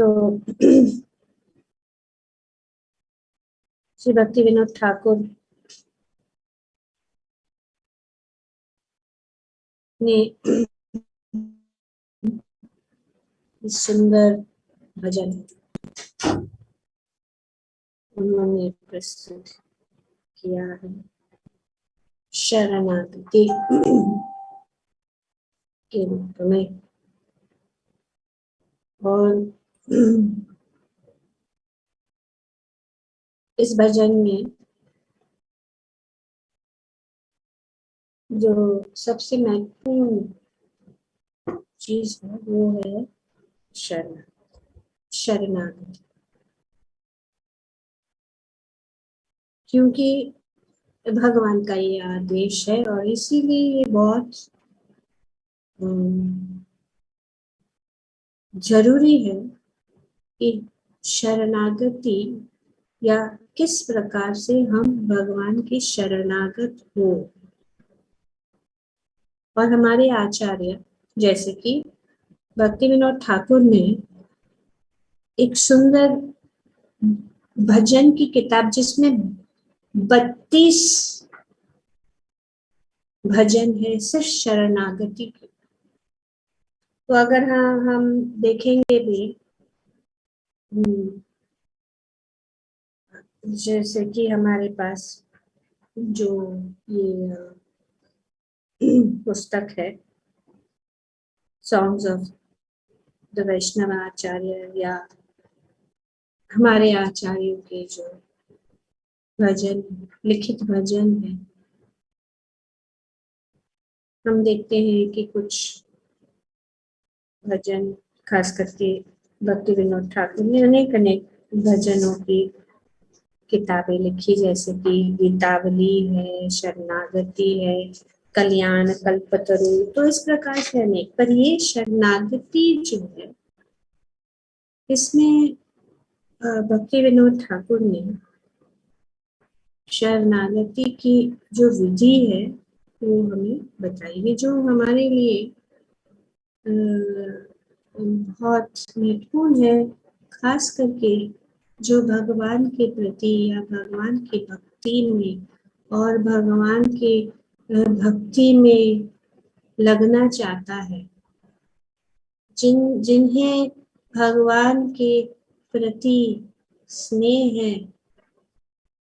तो श्री भक्ति विनोद ठाकुर ने सुंदर भजन उन्होंने प्रस्तुत किया है, शरणागति के रूप में। और इस भजन में जो सबसे महत्वपूर्ण चीज है वो है शरणागति, क्योंकि भगवान का ये आदेश है और इसीलिए ये बहुत जरूरी है कि शरणागति या किस प्रकार से हम भगवान के शरणागत हो। और हमारे आचार्य जैसे कि भक्ति विनोद ठाकुर ने एक सुंदर भजन की किताब जिसमें 32 भजन है सिर्फ शरणागति के। तो अगर हम देखेंगे भी जैसे कि हमारे पास जो ये पुस्तक है सॉन्ग्स ऑफ द वैष्णव आचार्य या हमारे आचार्यों के जो भजन लिखित भजन है, हम देखते हैं कि कुछ भजन खास करके भक्ति विनोद ठाकुर ने अनेक भजनों की किताबें लिखी, जैसे कि गीतावली है, शरणागति है, कल्याण कल्पतरु। तो इस प्रकार से अनेक, पर ये शरणागति जो है इसमें भक्ति विनोद ठाकुर ने शरणागति की जो विधि है वो हमें बताई है, जो हमारे लिए बहुत महत्वपूर्ण है, खास करके जो भगवान के प्रति या भगवान की भक्ति में और भगवान के भक्ति में लगना चाहता है। जिन्हें भगवान के प्रति स्नेह है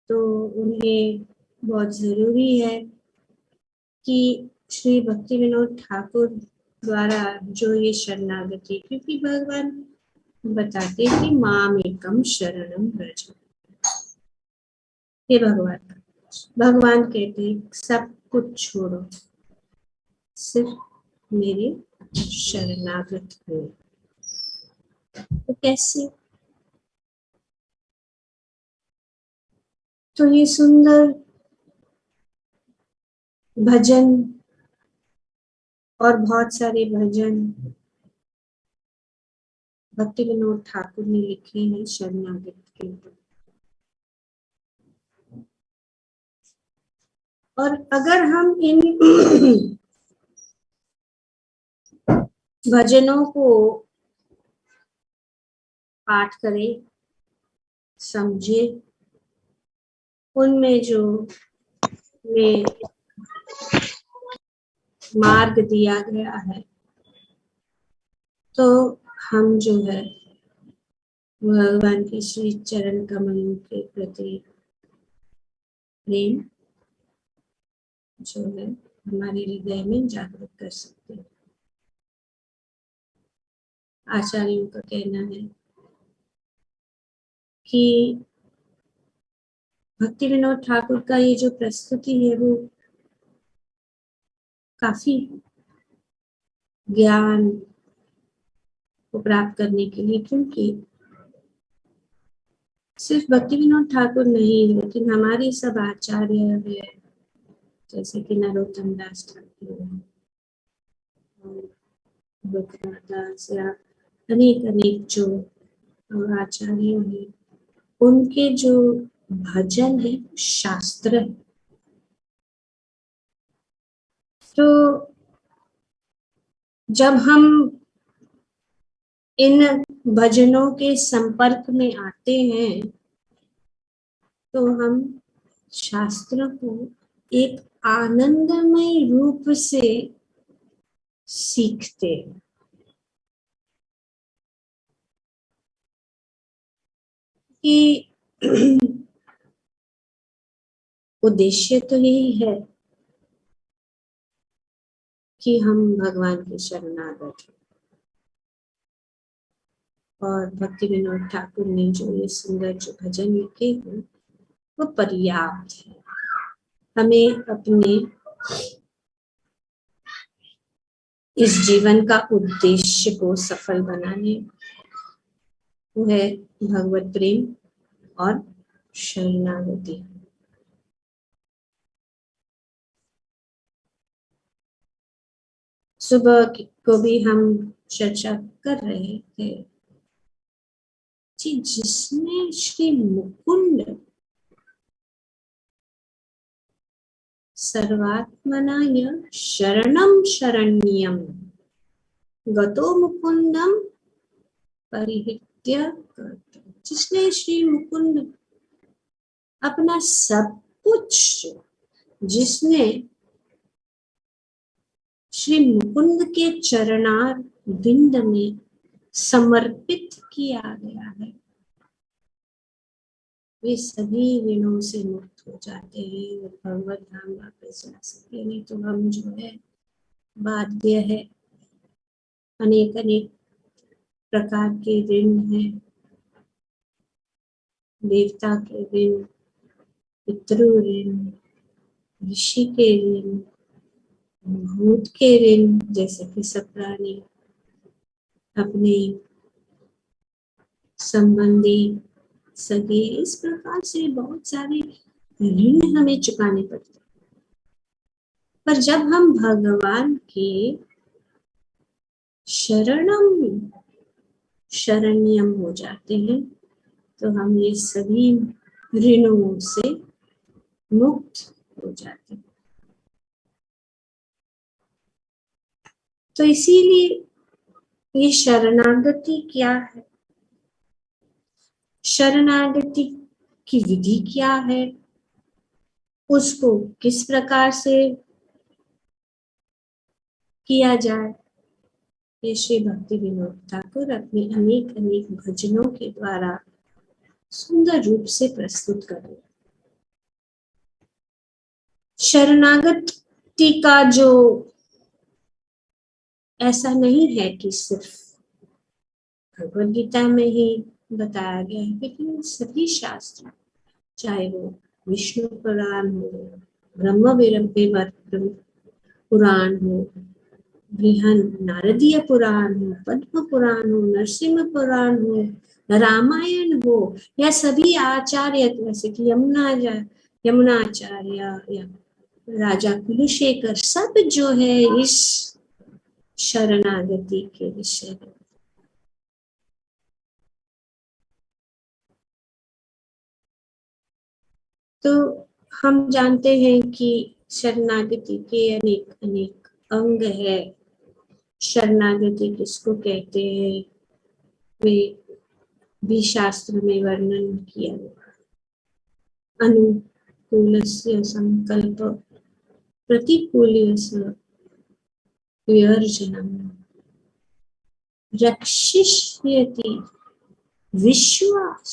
तो उन्हें बहुत जरूरी है कि श्री भक्ति विनोद ठाकुर द्वारा जो ये शरणागति, क्योंकि भगवान बताते हैं कि माम एकम शरणम व्रज, हे भगवान कहते हैं सब कुछ छोड़ो, सिर्फ मेरे शरणागत हो। तो कैसे? तो ये सुंदर भजन और बहुत सारे भजन भक्ति विनोद ठाकुर ने लिखे हैं शरणागत के ऊपर। और अगर हम इन भजनों को पाठ करें, समझे, उनमें जो मार्ग दिया गया है, तो हम जो है भगवान के श्री चरण कमलों के प्रति प्रेम जो है हमारे हृदय में जागृत कर सकते हैं। आचार्यों का कहना है कि भक्ति विनोद ठाकुर का ये जो प्रस्तुति है वो काफी ज्ञान को प्राप्त करने के लिए, क्योंकि सिर्फ भक्ति विनोद ठाकुर नहीं लेकिन हमारे सब आचार्य है, जैसे कि नरोत्तम दास ठाकुर, दास या अनेक जो आचार्य हैं, उनके जो भजन है शास्त्र है। तो जब हम इन भजनों के संपर्क में आते हैं तो हम शास्त्र को एक आनंदमय रूप से सीखते हैं कि उद्देश्य तो यही है कि हम भगवान के शरणागत हैं। और भक्ति विनोद ठाकुर ने जो ये सुंदर जो भजन लिखे हैं वो पर्याप्त है हमें अपने इस जीवन का उद्देश्य को सफल बनाने। वो है भगवत प्रेम और शरणागति। सुबह को भी हम चर्चा कर रहे थे कि जिसने श्री मुकुंद सर्वात्मनाय शरणम शरण्यम गतो मुकुंदम परिहृत्य, जिसने श्री मुकुंद अपना सब कुछ, जिसने श्री मुकुंद के चरणार बिंद में समर्पित किया गया है, वे सभी ऋणों से मुक्त हो जाते हैं और भगवत धाम वापस जा सकते। नहीं तो हम जो है बाध्य है, अनेक अनेक प्रकार के ऋण हैं, देवता के ऋण, पितृ ऋण, ऋषि के ऋण, भूत के ऋण, जैसे कि सब प्राणी अपने संबंधी सगे, इस प्रकार से बहुत सारे ऋण हमें चुकाने पड़ते। पर जब हम भगवान के शरण्यम हो जाते हैं तो हम ये सभी ऋणों से मुक्त हो जाते हैं। तो इसीलिए ये शरणागति क्या है, शरणागति की विधि क्या है, उसको किस प्रकार से किया जाए, ये श्री भक्ति विनोद ठाकुर अपने अनेक अनेक भजनों के द्वारा सुंदर रूप से प्रस्तुत करें। शरणागति का जो ऐसा नहीं है कि सिर्फ भगवद गीता में ही बताया गया है, लेकिन सभी शास्त्र, चाहे वो विष्णु पुराण हो, ब्रह्म पुराण हो, बृहन नारदीय पुराण हो, पद्म पुराण हो, नरसिंह पुराण हो, रामायण हो, या सभी आचार्य जैसे कि यमुनाचार्य या राजा कुलशेखर, सब जो है इस शरणागति के विषय है। तो हम जानते हैं कि शरणागति के अनेक अनेक अंग है। शरणागति किसको कहते हैं वे भी शास्त्र में वर्णन किया गया। अनुकूलस्य संकल्प प्रतिकूलस्य विवर्जनम रक्षिष्यति विश्वास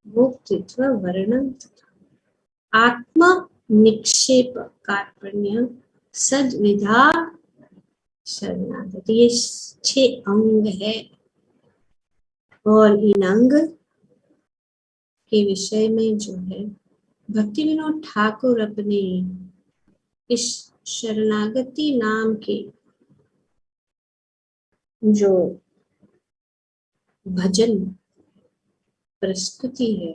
भोक्तृत्व वर्णन आत्म निक्षेप कार्पण्य सद्विधा शरणागति। ये 6 अंग है और इन अंग के विषय में जो है भक्ति विनोद ठाकुर अपने इस शरणागति नाम के जो भजन प्रस्तुति है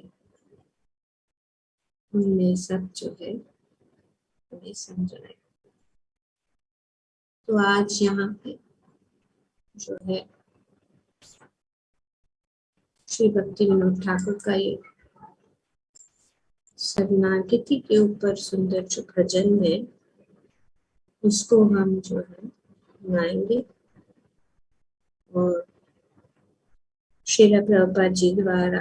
उनमें सब जो है हमें समझना। तो आज यहाँ पे जो है श्री भक्ति विनोद ठाकुर का ये शरणागति के ऊपर सुंदर जो भजन है उसको हम जो है गाएंगे और श्रील प्रभुपाद जी द्वारा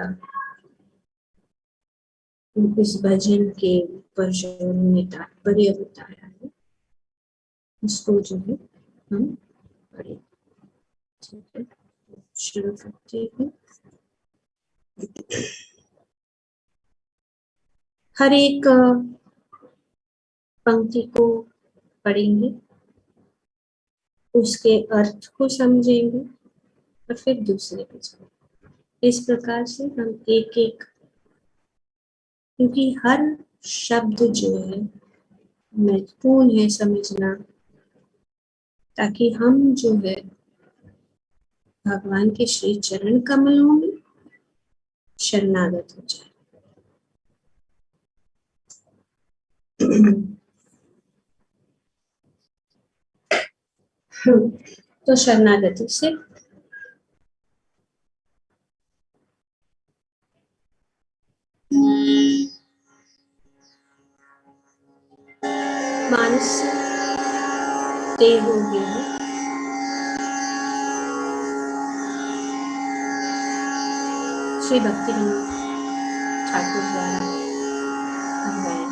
इस भजन के ऊपर जो उन्होंने तात्पर्य बताया है उसको जो है हम पढ़ें। ठीक है, शुरू करते हैं। हर एक पंक्ति को पढ़ेंगे, उसके अर्थ को समझेंगे और फिर दूसरे पे जाएंगे। इस प्रकार से हम एक एक, क्योंकि हर शब्द जो है महत्वपूर्ण है समझना, ताकि हम जो है भगवान के श्री चरण कमलों में शरणागत हो जाए। तो शरणागति से मानस देह हो गया है। श्री भक्ति ठाकुर द्वारा गाया।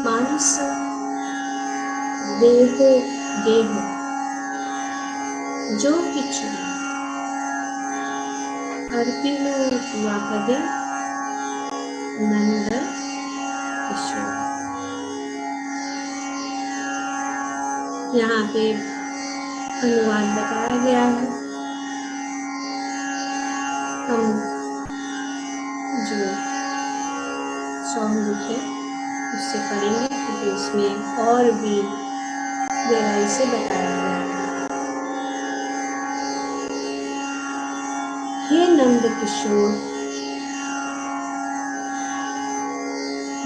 मानस देह देह जो किछु अर्पिलो हुआ कदे नंद किशोर। यहाँ पे अनुवाद बताया गया है। हम जो सॉन्ग लिखे उससे पढ़ेंगे, क्योंकि उसमें और भी गहराई से बताया गया है। हे नंद किशोर,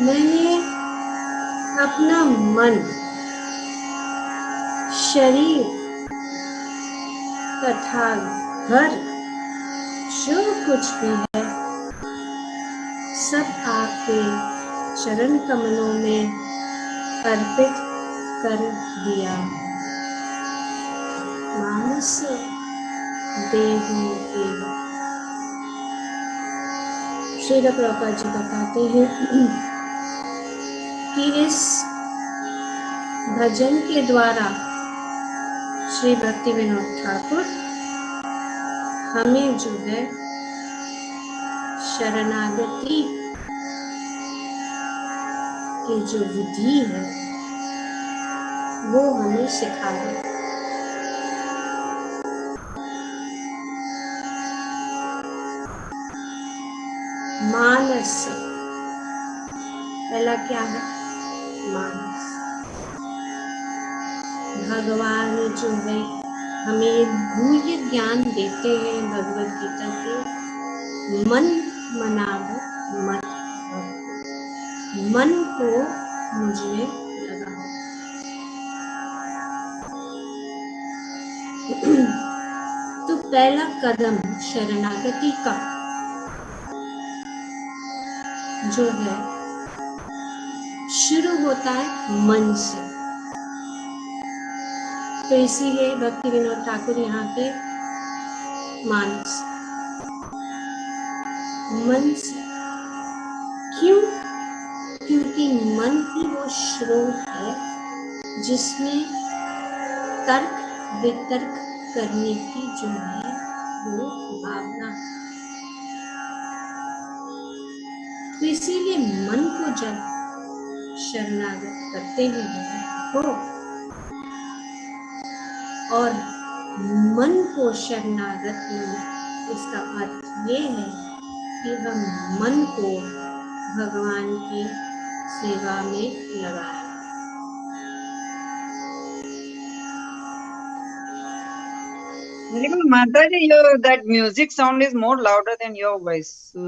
मैंने अपना मन, शरीर तथा घर जो कुछ भी है सब आपके चरण कमलों में अर्पित कर दिया। मानस देहु देव। श्रील प्रभुपाद जी बताते हैं कि इस भजन के द्वारा श्री भक्ति विनोद ठाकुर हमें जो है शरणागति की जो विधि है वो हमें सिखा रहे। मानस, पहला क्या है? मानस। भगवान जो है हमें गुह्य ज्ञान देते हैं भगवद गीता के, मन मनाव मत, मन को मुझे लगाओ। तो पहला कदम शरणागति का जो है शुरू होता है मन से। तो इसीलिए भक्ति विनोद ठाकुर यहाँ पे मानस, मन से क्यों? क्योंकि मन ही वो स्रोत है जिसमें तर्क वितर्क करने की जो है वो भावना। तो इसीलिए मन को जब शरणागत करते हैं तो, और मन को शरणागत में इसका अर्थ ये है कि हम मन को भगवान की सेवा में लगाएं। Mataji, that music sound is more louder than your voice. So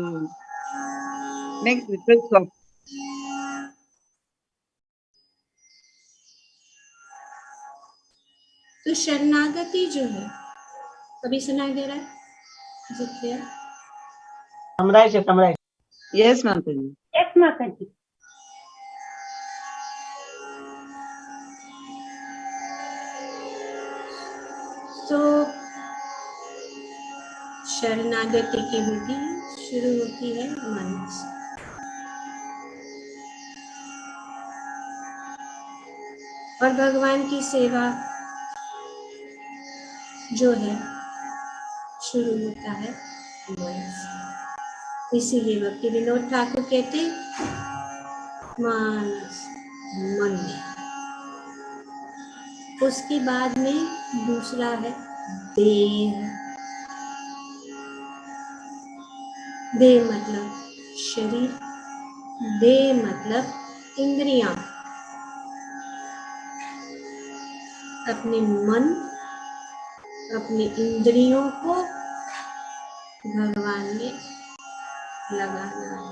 make little soft. तो शरणागति जो है, अभी सुनाई दे रहा है? Is it clear? Yes, Mataji. Yes, Mataji. तो शरणागति की विधि शुरू होती है मन से। और भगवान की सेवा जो है शुरू होता है मन से। इसीलिए भक्ति विनोद ठाकुर कहते मानस मन में। उसके बाद में दूसरा है देह। देह मतलब शरीर, देह मतलब इंद्रियां। अपने मन, अपने इंद्रियों को भगवान में लगाना है।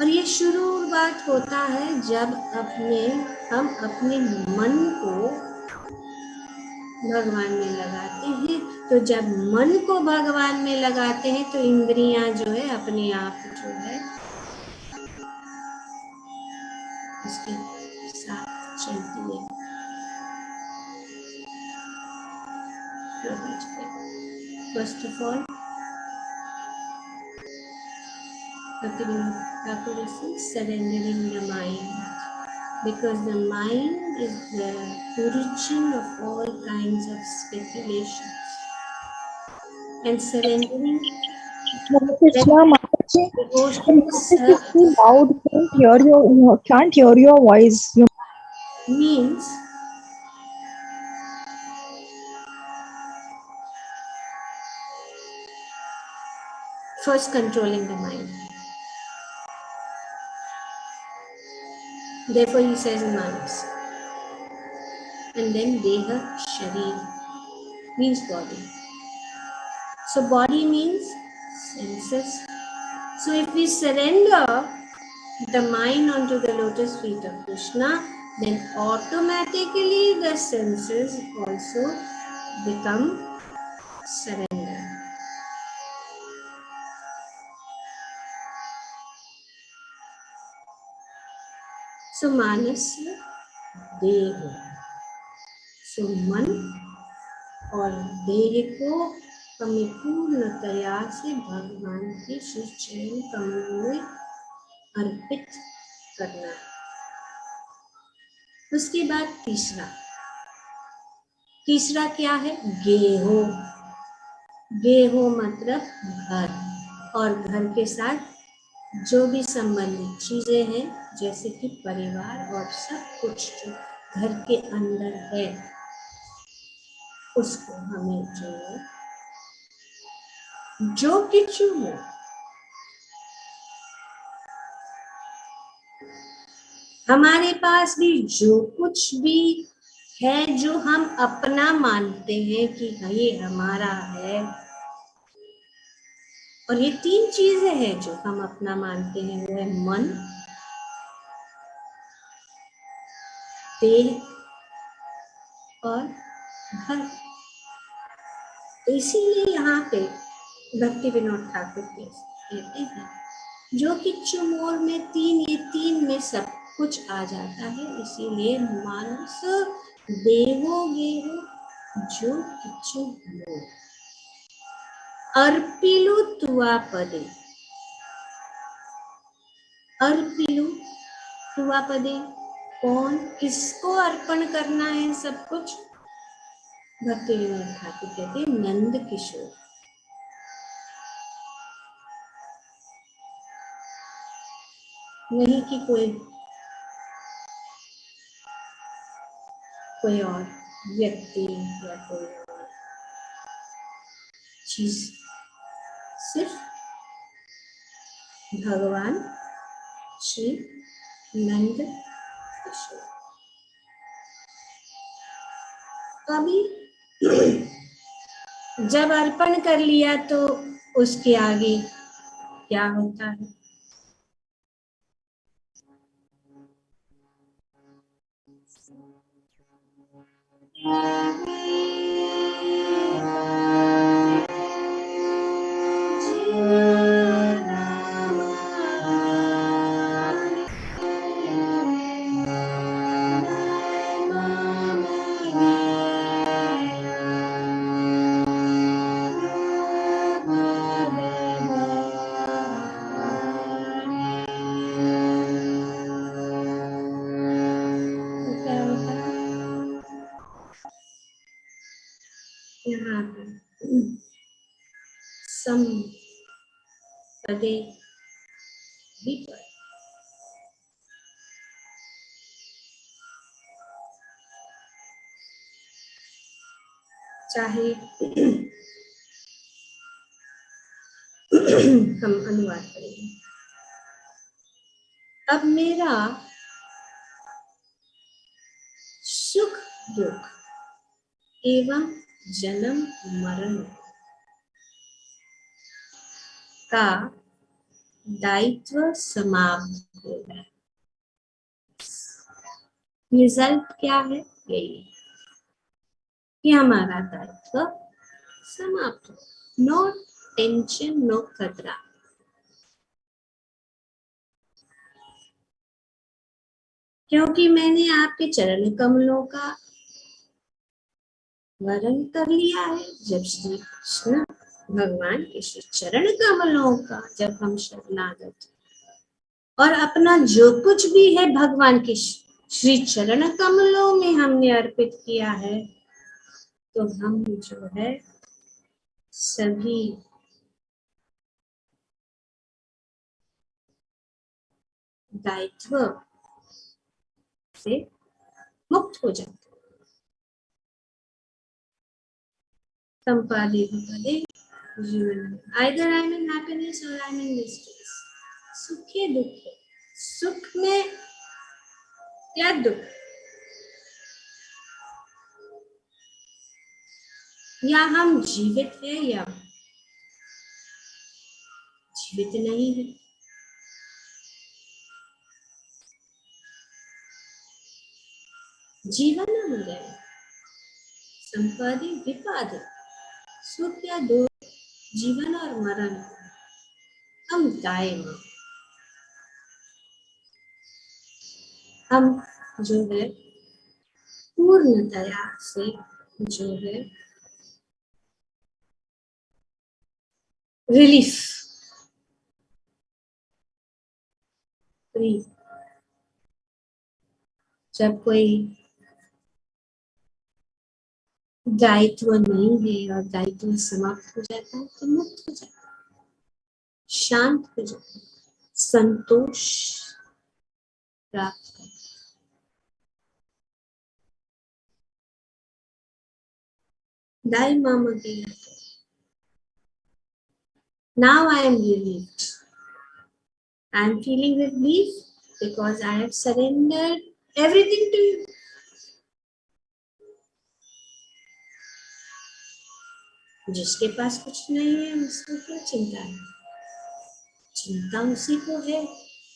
और ये शुरुआत होता है जब हम अपने मन को भगवान में लगाते हैं। तो जब मन को भगवान में लगाते हैं तो इंद्रियां जो है अपने आप जो है उसके साथ चलती है। First of all Thakur is surrendering the mind, because the mind is the origin of all kinds of speculations. And surrendering devotion Loud, can't hear your voice. means first controlling the mind. Therefore he says manas. And then deha, sharir means body. So body means senses. So if we surrender the mind onto the lotus feet of Krishna, then automatically the senses also become surrendered. So manasya देह, सो मन और देह को हमें पूर्णतया से भगवान के श्री चरण कमलों में अर्पित करना है। उसके बाद तीसरा क्या है? गेहो। गेहो मतलब घर, और घर के साथ जो भी संबंधित चीजें हैं जैसे कि परिवार और सब कुछ जो घर के अंदर है उसको हमें जो किचु हो हमारे पास भी जो कुछ भी है जो हम अपना मानते हैं कि ये हमारा है, और ये 3 चीजें हैं जो हम अपना मानते हैं, वो है मन, देह और घर। इसीलिए यहाँ पे भक्ति विनोद ठाकुर कहते हैं जो कि चुमोर में ये तीन में सब कुछ आ जाता है। इसीलिए मानस देवो गेहो जो किचु मोर। अर्पिलु तुआ पदे, अर्पिलु तुआ पदे, कौन किसको अर्पण करना है सब कुछ? भक्ति विनोद ठाकुर कहते हैं नंद किशोर। नहीं कि कोई और व्यक्ति या कोई और चीज, सिर्फ भगवान श्री नंद किशोर। अभी जब अर्पण कर लिया तो उसके आगे क्या होता है? यहाँ सम पदे विपर, चाहे हम अनुवाद करेंगे। अब मेरा सुख दुख एवं जन्म मरण का दायित्व समाप्त हो गया। रिजल्ट क्या है? यही कि हमारा दायित्व समाप्त हो, नो टेंशन, नो खतरा। क्योंकि मैंने आपके चरण कमलों का वरण कर लिया है। जब श्री कृष्ण भगवान के श्री चरण कमलों का जब हम शरणागत और अपना जो कुछ भी है भगवान के श्री चरण कमलों में हमने अर्पित किया है, तो हम जो है सभी दायित्व से मुक्त हो जाते। संपादे विपदे जीवन, either I am in happiness or I am in distress, सुखे दुखे, सुख में या दुख, या हम जीवित है या जीवित नहीं है, जीवन मरण, संपादे विपादे, सुख या दुख, जीवन और मरण, हम दायम, हम जो है पूर्णतया से जो है रिलीफ फ्री। जब कोई दायित्व नहीं है और दायित्व समाप्त हो जाता है तो मुक्त हो जाता है, शांत हो जाता है, संतोष प्राप्त करता है। दाई मामा के now I am relieved. I am feeling relief because I have surrendered everything to you. जिसके पास कुछ नहीं है उसको क्या चिंता है? चिंता उसी को है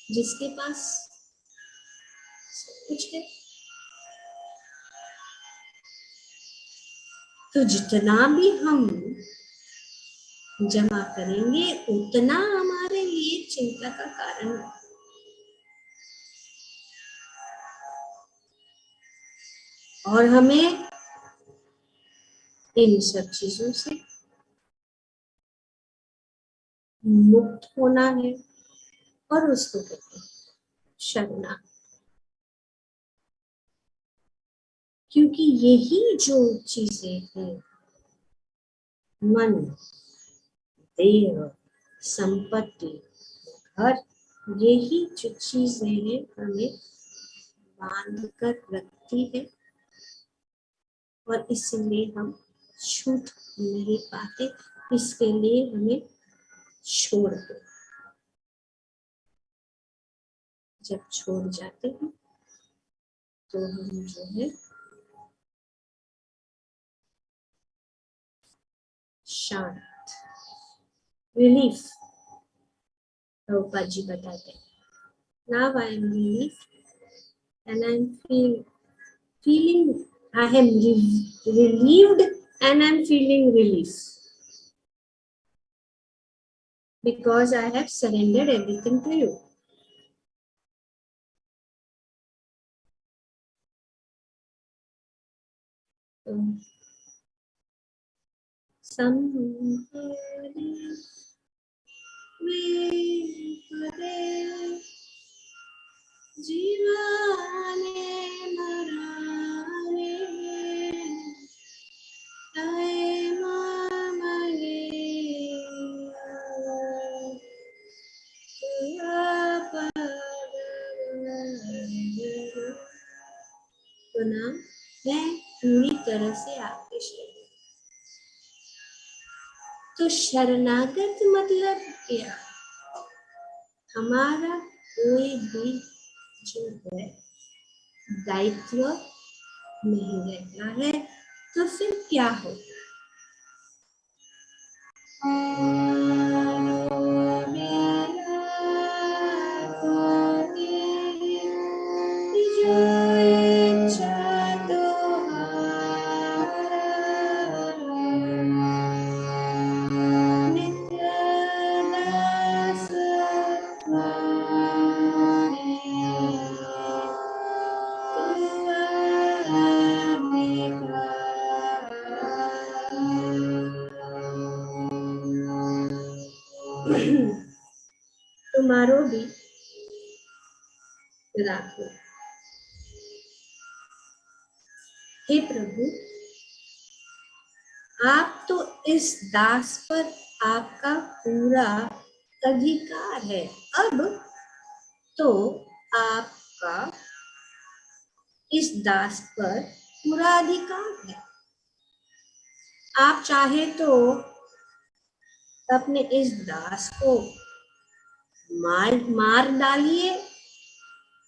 जिसके पास सब कुछ है। तो जितना भी हम जमा करेंगे उतना हमारे लिए चिंता का कारण है। और हमें इन सब चीजों से मुक्त होना है, और उसको कहते हैं शरणा। क्योंकि यही जो चीजें हैं, मन, देह, संपत्ति, घर, यही जो चीजें हैं हमें बांध कर रखती है, और इसलिए हम छूट नहीं पाते। इसके लिए हमें छोड़ दो। जब छोड़ जाते हैं तो हम जो है शांत, रिलीफ, प्रभुपाद जी बताते हैं, now I am relieved and I am feeling I am relieved and I am feeling relief because I have surrendered everything to you. Somebody जीवाने मराने आए मामले तो ना मैं पूरी तरह से आपके शरण। तो शरणागत मतलब क्या? हमारा कोई भी जो है दायित्व नहीं रहता है, तो फिर क्या होगा? तुम्हारो भी राखो। हे प्रभु, आप तो इस दास पर आपका पूरा अधिकार है। अब तो आपका इस दास पर पूरा अधिकार है। आप चाहे तो अपने इस दास को मार डालिए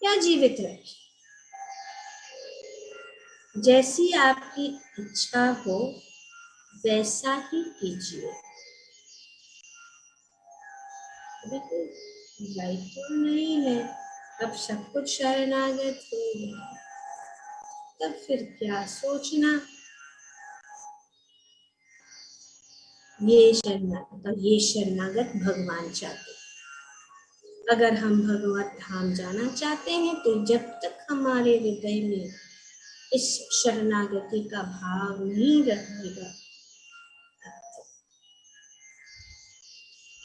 या जीवित रखिए, जैसी आपकी इच्छा हो वैसा ही कीजिए। राइट तो नहीं है, अब सब कुछ शरणागत हो गया, तब फिर क्या सोचना। ये शरणागत भगवान चाहते। अगर हम भगवत धाम जाना चाहते हैं तो जब तक हमारे हृदय में इस शरणागति का भाव नहीं रहेगा,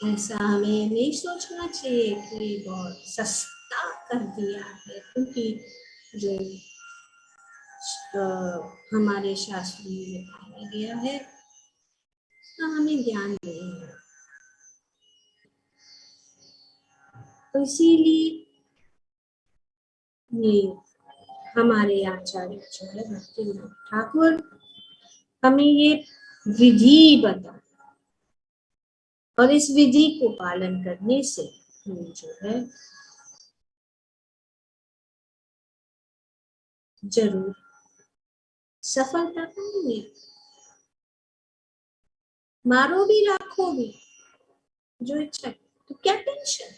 ऐसा हमें नहीं सोचना चाहिए कि बहुत सस्ता कर दिया है, क्योंकि जो हमारे शास्त्रों में बताया गया है तो हमें ज्ञान नहीं है। तो इसीलिए ये हमारे आचार्य जो है भक्तिनाथ ठाकुर हमें ये विधि बता, और इस विधि को पालन करने से हम जो है जरूर सफलता पाएंगे। मारो भी राखो भी जो इच्छा, तो क्या टेंशन?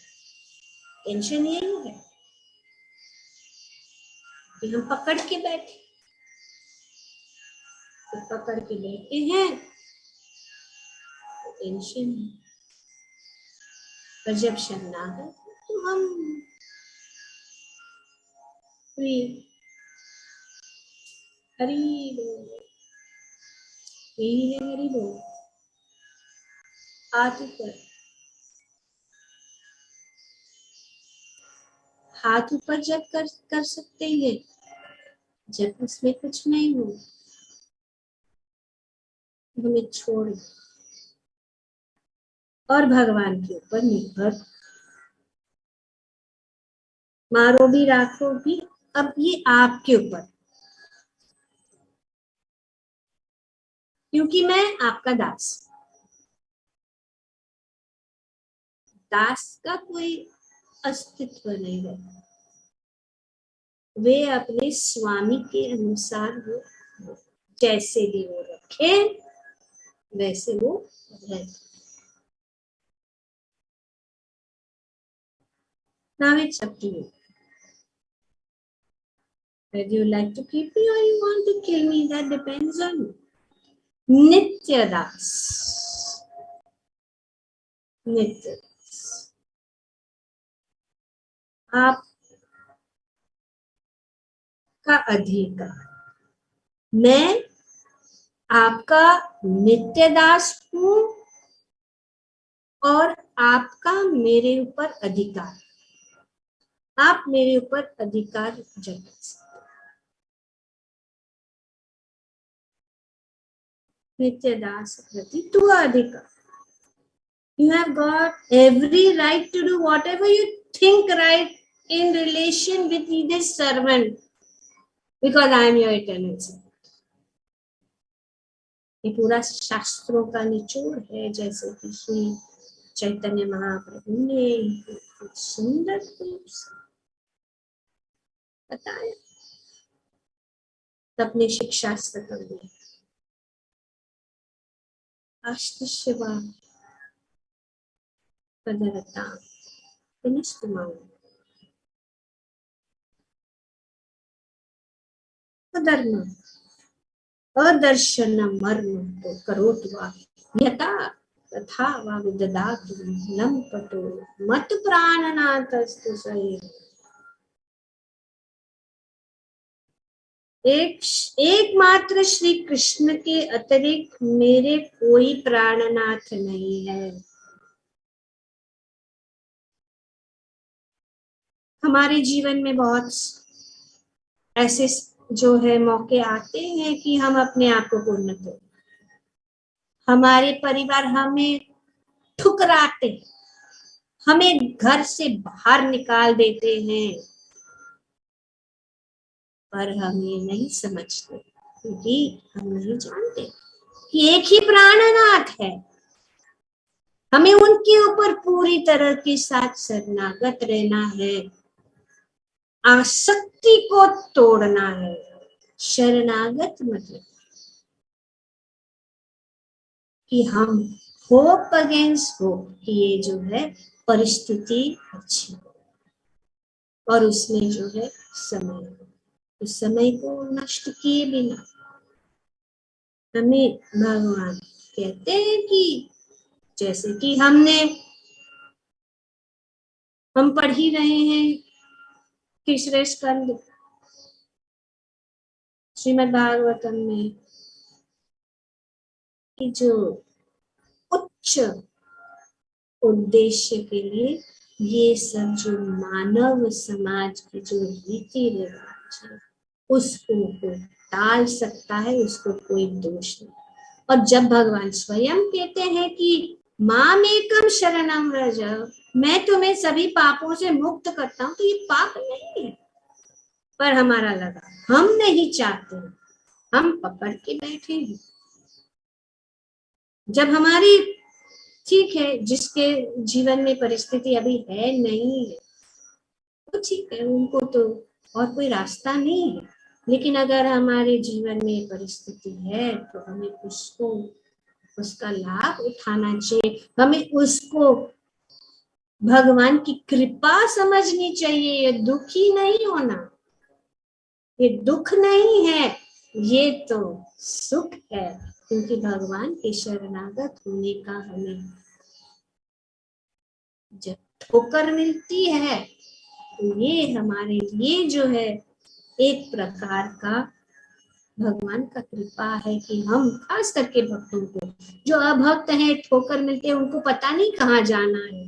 टेंशन यही है कि हम पकड़ के बैठे, तो पकड़ के बैठे हैं तो टेंशन है। पर जब शरणागत तो हम प्रिय हरि बोल, यही है हरि बोल। हाथ ऊपर, हाथ ऊपर जब कर सकते हैं जब उसमें कुछ नहीं हो, हमें छोड़ और भगवान के ऊपर निर्भर। मारो भी राखो भी, अब ये आपके ऊपर, क्योंकि मैं आपका दास। दास का कोई अस्तित्व नहीं है, वे अपने स्वामी के अनुसार वो जैसे भी वो रखे वैसे वो रहते। Now it's up to you. Whether you like to keep me or you want to kill me, that depends on you. Nitya Das. Nitya Das. आप का अधिकार, मैं आपका नित्य दास हूं और आपका मेरे ऊपर अधिकार, आप मेरे ऊपर अधिकार जता सकते। नित्य दास प्रति तू अधिकार, you have got every right to do whatever you think right in relation with this servant, because I am your eternal servant. ये पूरा शास्त्रों का निचोड़ है, जैसे कि श्री चैतन्य महाप्रभु ने सुंदर रूप से बताया अपने शिक्षास्त्र में। आश्तिष्यवा पदरता विनिष्टुमां अधर्म अदर्शन मर्म तो करोत्वा यथा तथा वा विदधातु नं पटो मत प्राणनाथस्तु सहे। एकमात्र श्री कृष्ण के अतिरिक्त मेरे कोई प्राणनाथ नहीं है। हमारे जीवन में बहुत ऐसे जो है मौके आते हैं कि हम अपने आप को पूर्ण करें, हमारे परिवार हमें ठुकराते, हमें घर से बाहर निकाल देते हैं, पर हम ये नहीं समझते क्योंकि हम नहीं जानते कि एक ही प्राणनाथ है। हमें उनके ऊपर पूरी तरह के साथ शरणागत रहना है, आसक्ति को तोड़ना है। शरणागत मतलब कि हम होप अगेंस्ट होप कि ये जो है परिस्थिति अच्छी हो और उसमें जो है समय, उस समय को नष्ट किए बिना हमें भगवान कहते हैं कि जैसे कि हम पढ़ ही रहे हैं तीसरे स्कंद श्रीमद् भागवतम में कि जो उच्च उद्देश्य के लिए ये सब जो मानव समाज के जो रीति रिवाज है उसको कोई टाल सकता है, उसको कोई दोष नहीं। और जब भगवान स्वयं कहते हैं कि मामेकम शरणम व्रज, मैं तुम्हें सभी पापों से मुक्त करता हूं, तो ये पाप नहीं है, पर हमारा लगा हम नहीं चाहते, हम पकड़ के बैठे हैं। जब हमारी ठीक है, जिसके जीवन में परिस्थिति अभी है नहीं है तो ठीक है, उनको तो और कोई रास्ता नहीं है, लेकिन अगर हमारे जीवन में परिस्थिति है तो हमें उसका लाभ उठाना चाहिए, हमें उसको भगवान की कृपा समझनी चाहिए। ये दुखी नहीं होना, ये दुख नहीं है, ये तो सुख है, क्योंकि भगवान के शरणागत होने का हमें जब ठोकर मिलती है तो ये हमारे लिए जो है एक प्रकार का भगवान का कृपा है कि हम खास करके भक्तों को, जो अभक्त हैं ठोकर मिलते हैं, उनको पता नहीं कहाँ जाना है,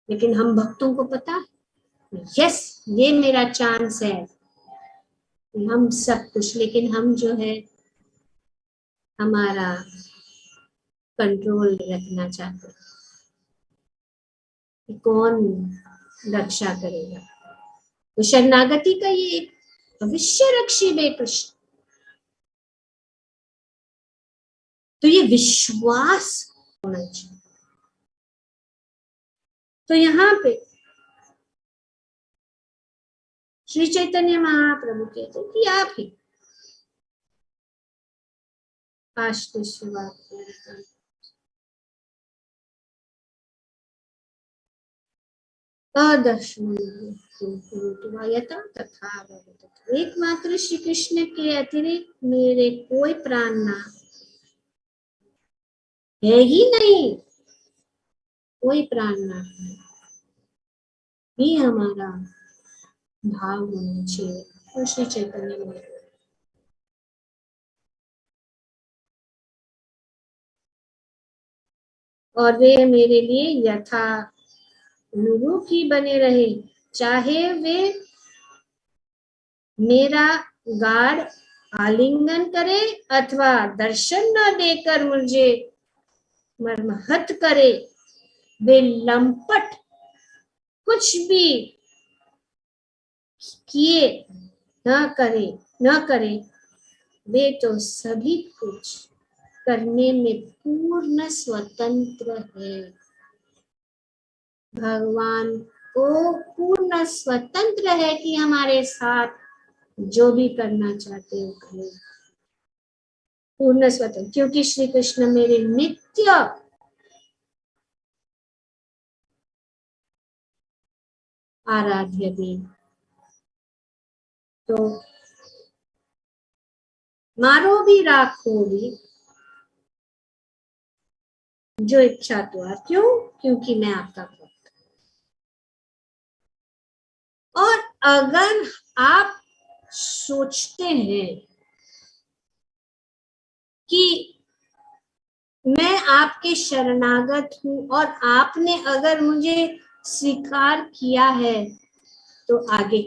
लेकिन हम भक्तों को पता है यस, ये मेरा चांस है, हम सब कुछ, लेकिन हम जो है हमारा कंट्रोल रखना चाहते हैं कि कौन रक्षा करेगा। तो शरणागति का ये एक भविष्य रक्षी बे कृष्ण, तो ये विश्वास होना चाहिए। तो यहाँ पे श्री चैतन्य महाप्रभु कहते हैं कि आप ही एकमात्र श्री कृष्ण के अतिरिक्त मेरे कोई प्राणना है ही नहीं, कोई प्राणना ही हमारा भाव होना चाहिए। और श्री चैतन्य में और वे मेरे लिए यथा अनुरूप ही बने रहे, चाहे वे मेरा गाढ़ आलिंगन करे अथवा दर्शन न देकर मुझे मरमहत करे, वे लंपट कुछ भी किए न करे, वे तो सभी कुछ करने में पूर्ण स्वतंत्र है। भगवान को पूर्ण स्वतंत्र है कि हमारे साथ जो भी करना चाहते हो करें, पूर्ण स्वतंत्र, क्योंकि श्री कृष्ण मेरे नित्य आराध्य देव। तो मारो भी राखो भी जो इच्छा तो, क्यों? क्योंकि मैं आपका भक्त। और अगर आप सोचते हैं कि मैं आपके शरणागत हूं और आपने अगर मुझे स्वीकार किया है, तो आगे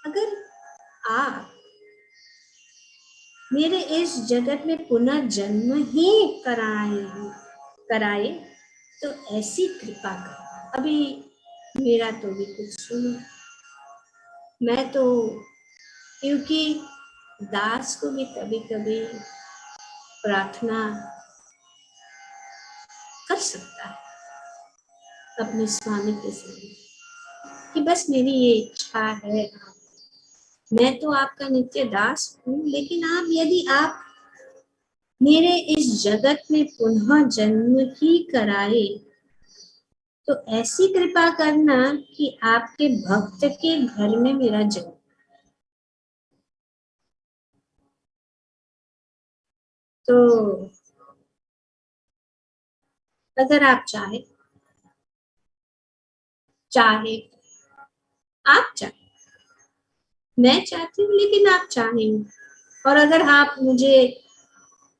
अगर आप मेरे इस जगत में पुनर्जन्म ही कराए तो ऐसी कृपा कर। अभी मेरा तो भी कुछ सुनो, मैं तो क्योंकि दास को भी कभी कभी प्रार्थना कर सकता है अपने स्वामी के सामने कि बस मेरी ये इच्छा है, मैं तो आपका नित्य दास हूँ, लेकिन आप यदि आप मेरे इस जगत में पुनः जन्म ही कराए तो ऐसी कृपा करना कि आपके भक्त के घर में मेरा जन्म। तो अगर आप चाहे आप चाहे, मैं चाहती हूँ लेकिन आप चाहेंगे, और अगर आप मुझे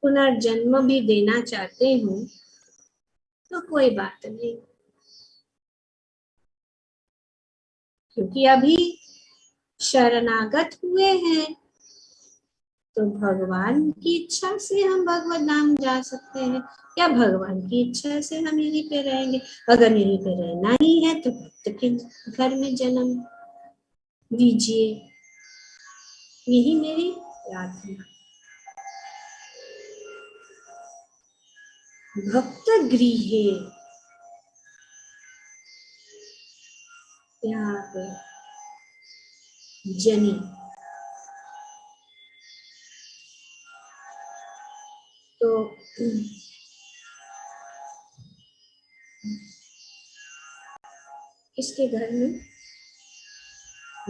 पुनर्जन्म भी देना चाहते हो तो कोई बात नहीं, क्योंकि अभी शरणागत हुए हैं तो भगवान की इच्छा से हम भगवत धाम जा सकते हैं, या भगवान की इच्छा से हम यहीं पे रहेंगे। अगर यहीं पे रहना ही है तो भक्त के घर में जन्म दीजिए। यही मेरी प्रार्थना। भक्त गृहे यहाँ पे जनी, तो इसके घर में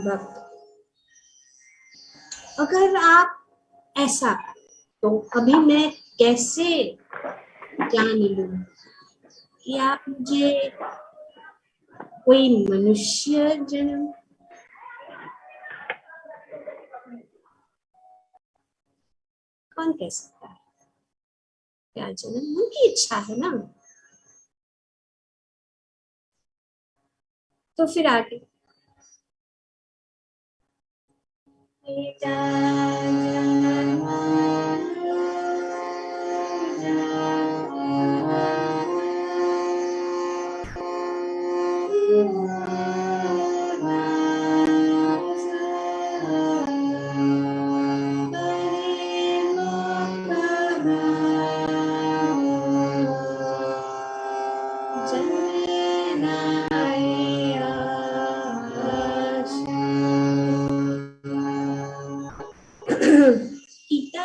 भक्त। अगर आप ऐसा, तो अभी मैं कैसे जान लूं कि आप मुझे कोई मनुष्य जन्म, कौन कह सकता है क्या जन्म? उनकी इच्छा है ना। तो फिर आगे गीता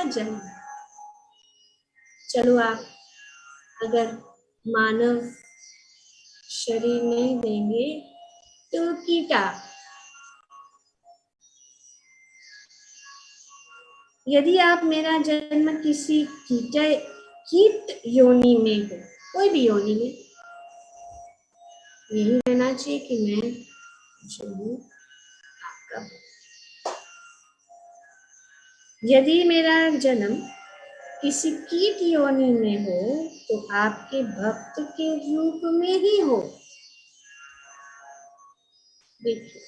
जन्म। चलो आप अगर मानव शरीर नहीं देंगे तो कीटा, यदि आप मेरा जन्म किसी कीट योनि में हो, कोई भी योनि में, यही रहना चाहिए कि मैं जो हूँ आपका। यदि मेरा जन्म किसी कीट योनि में हो तो आपके भक्त के रूप में ही हो। देखिए,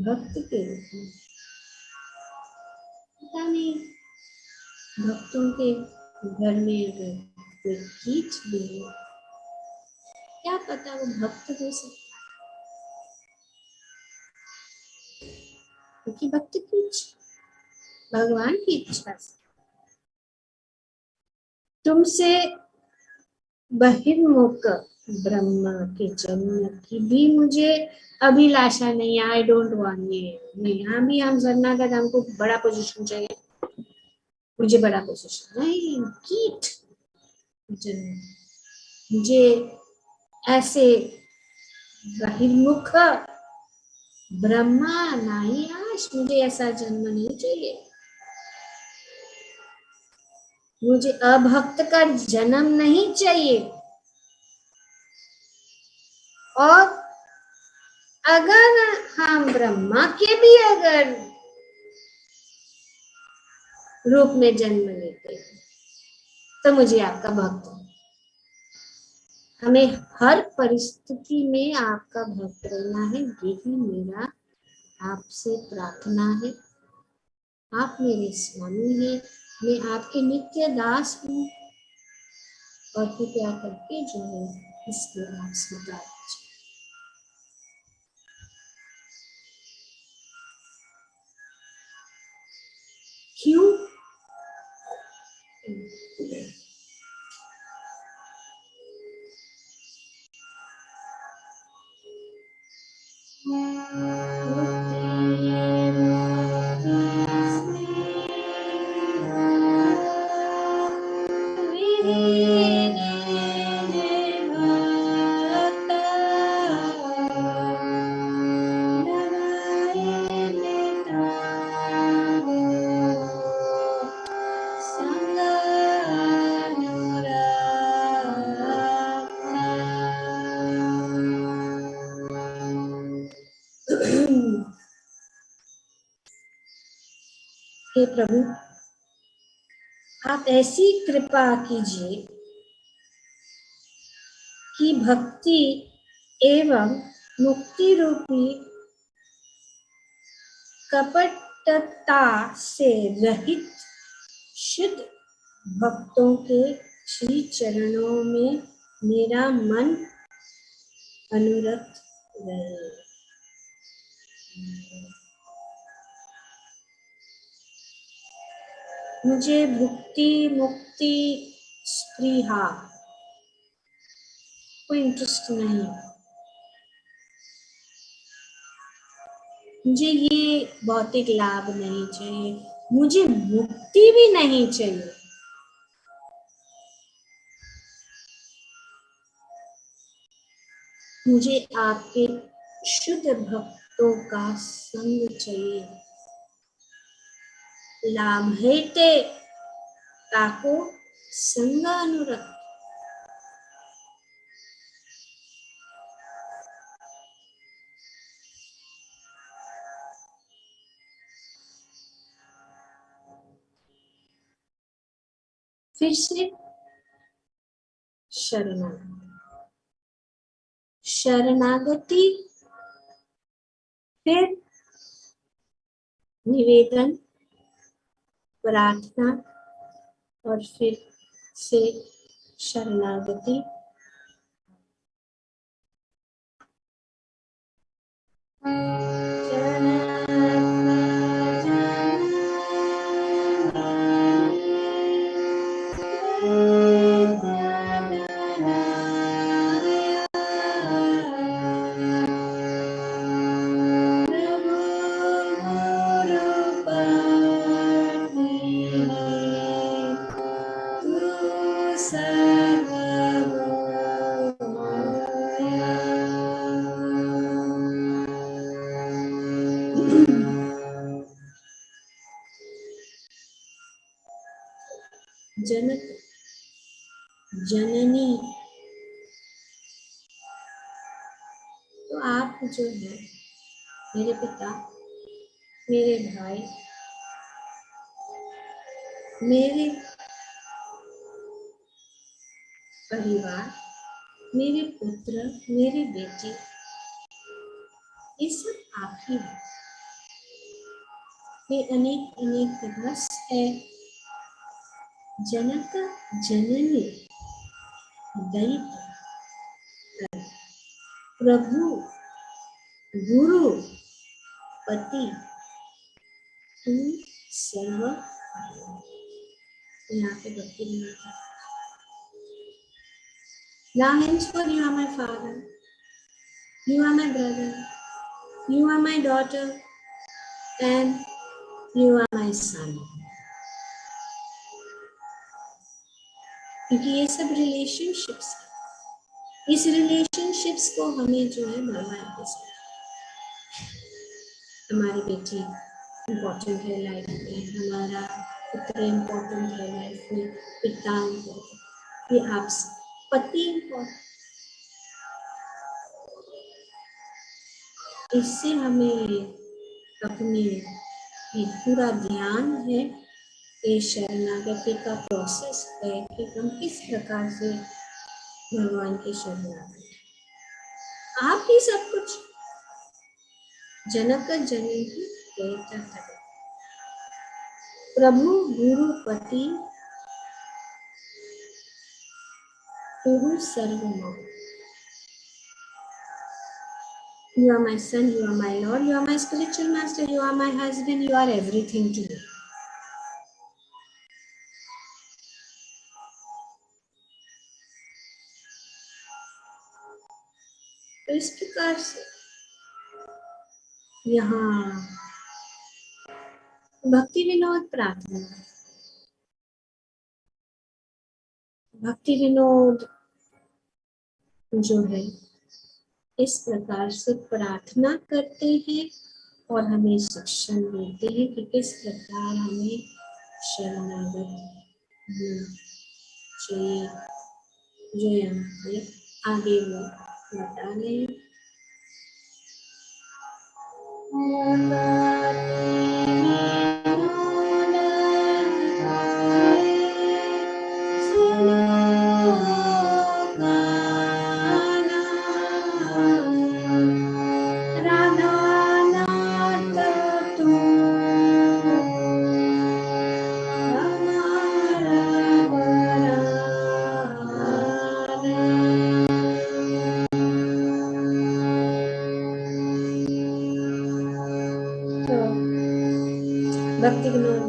भक्त के रूप में। पता नहीं भक्तों के घर में अगर कोई कीट भी हो, क्या पता वो भक्त हो सकता है, क्योंकि भक्त की इच्छा, भगवान की इच्छा से। तुमसे बहिर्मुख ब्रह्मा के जन्म की भी मुझे अभिलाषा नहीं है। आई डोंट वांट ये। यहाँ भी हम शरणागत, हमको बड़ा पोजीशन चाहिए, मुझे बड़ा पोजीशन नहीं। कीट जन्म, मुझे ऐसे बहिर्मुख ब्रह्मा नायास, मुझे ऐसा जन्म नहीं चाहिए। मुझे अभक्त का जन्म नहीं चाहिए। और अगर हम ब्रह्मा के भी अगर रूप में जन्म लेते हैं तो मुझे आपका भक्त। हमें हर परिस्थिति में आपका भक्त रहना है, यही मेरा आपसे प्रार्थना है। आप मेरे स्वामी हैं, मैं आपके नित्य दास हूँ, और कृपया करके जो है इसको आप स्वीकार कीजिए। क्यों? हे प्रभु, आप ऐसी कृपा कीजिए कि भक्ति एवं मुक्ति रूपी कपटता से रहित शुद्ध भक्तों के श्री चरणों में मेरा मन अनुरक्त रहे। मुझे भुक्ति मुक्ति स्पृहा कोई इंटरेस्ट नहीं, मुझे ये भौतिक लाभ नहीं चाहिए, मुझे मुक्ति भी नहीं चाहिए। मुझे आपके शुद्ध भक्तों का संग चाहिए। लाभ हेते ताको संग अनुरक्त। फिर से शरणागति, फिर निवेदन, प्रार्थना और फिर से शरणागति। जनक जननी, तो आप जो है मेरे पिता, मेरे भाई, मेरे परिवार, मेरे पुत्र, मेरी बेटी, ये सब आप ही हैं। ये अनेक अनेक रस है। जनक जननी दैत प्रभु गुरु पति तू सर्व। यहाँ पे भक्ति नहीं। Now henceforth you are my father, you are my brother, you are my daughter, and you are my son. क्योंकि ये सब रिलेशनशिप्स है, इस रिलेशनशिप्स को हमें जो है भगवान के साथ, हमारी बेटी इम्पोर्टेंट है लाइफ में, हमारा पुत्र इम्पोर्टेंट है लाइफ में, पिता इम्पोर्टेंट, ये आप पति इम्पोर्टेंट। इससे हमें अपने ये पूरा ध्यान है, ये शरणागति का प्रोसेस है कि हम किस प्रकार से भगवान की शरणागति। आप ही सब कुछ। जनक जननी देवता है, प्रभु गुरु पति तुरु सर्वमो। You are my son, you are my Lord, you are my spiritual master, you are my husband, you are everything to me. तो इस प्रकार से यहाँ भक्ति विनोद प्रार्थना, भक्ति विनोद जो है इस प्रकार से प्रार्थना करते हैं और हमें शिक्षण देते हैं कि किस प्रकार हमें शरणागत होना चाहिए, जो यहाँ पे आगे वो बता रहे हैं। भक्ति विनोद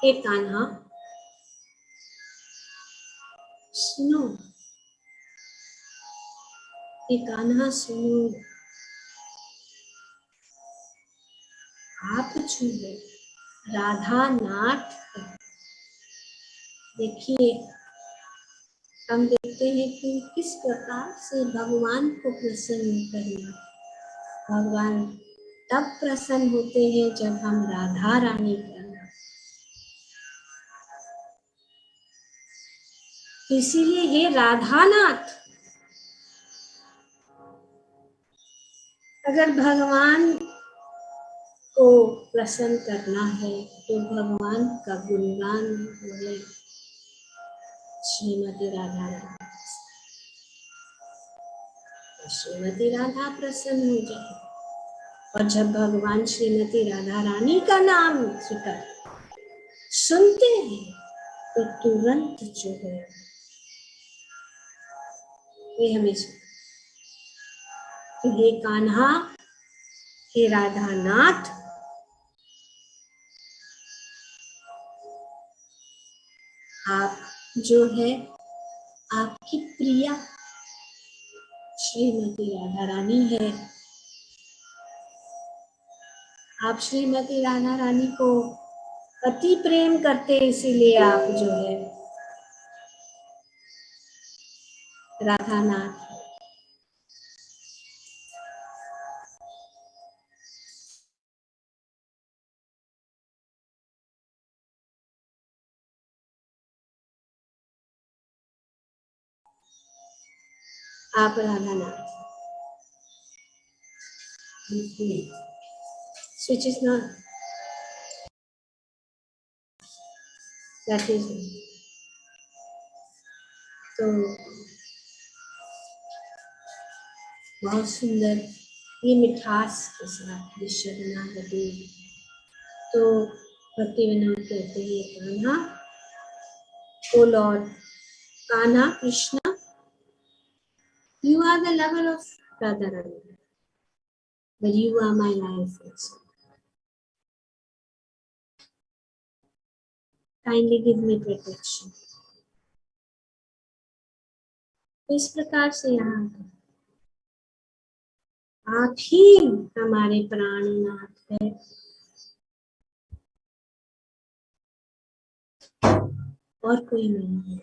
हे कान्हा सुनो, हे कान्हा सुनो, आप जो है राधा नाथ है। देखिए हम देखते हैं कि किस प्रकार से भगवान को प्रसन्न करना। भगवान तब प्रसन्न होते हैं जब हम राधा रानी करना। इसीलिए हे राधानाथ, अगर भगवान को प्रसन्न करना है तो भगवान का गुणगान बोले, श्रीमती राधा रानी। श्रीमती राधा प्रसन्न हो जाए, और जब भगवान श्रीमती राधा रानी का नाम स्वीकार सुनते हैं तो तुरंत जो है वे हमें तो हे कान्हा, हे राधानाथ, आप जो है आपकी प्रिया श्रीमती राधा रानी है। आप श्रीमती राधा रानी को अति प्रेम करते, इसीलिए आप जो है राधानाथ। आप Radhanath. Switch is not. That is. तो बहुत सुंदर ये मिठास के साथ ये शरणागति। तो भक्ति विनोद कहते हैं Kanha, O lord Kanha Krishna, you are the lover of Radharani, but you are my life also. Kindly give me protection. इस प्रकार से यहाँ आप ही हमारे प्राणनाथ है, और कोई नहीं है।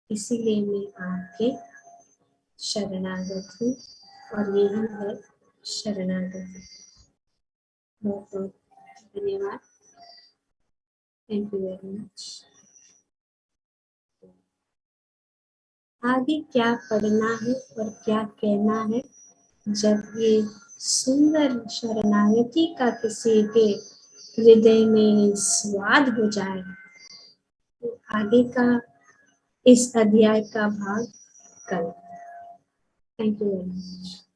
इसीलिए मैं आपके शरणागत हूँ, और यही है शरणागति। बहुत बहुत धन्यवाद। Thank you very much. आगे क्या पढ़ना है और क्या कहना है, जब ये सुंदर शरणागति का किसी के हृदय में स्वाद हो जाए, तो आगे का इस अध्याय का भाग कल। Thank you very much.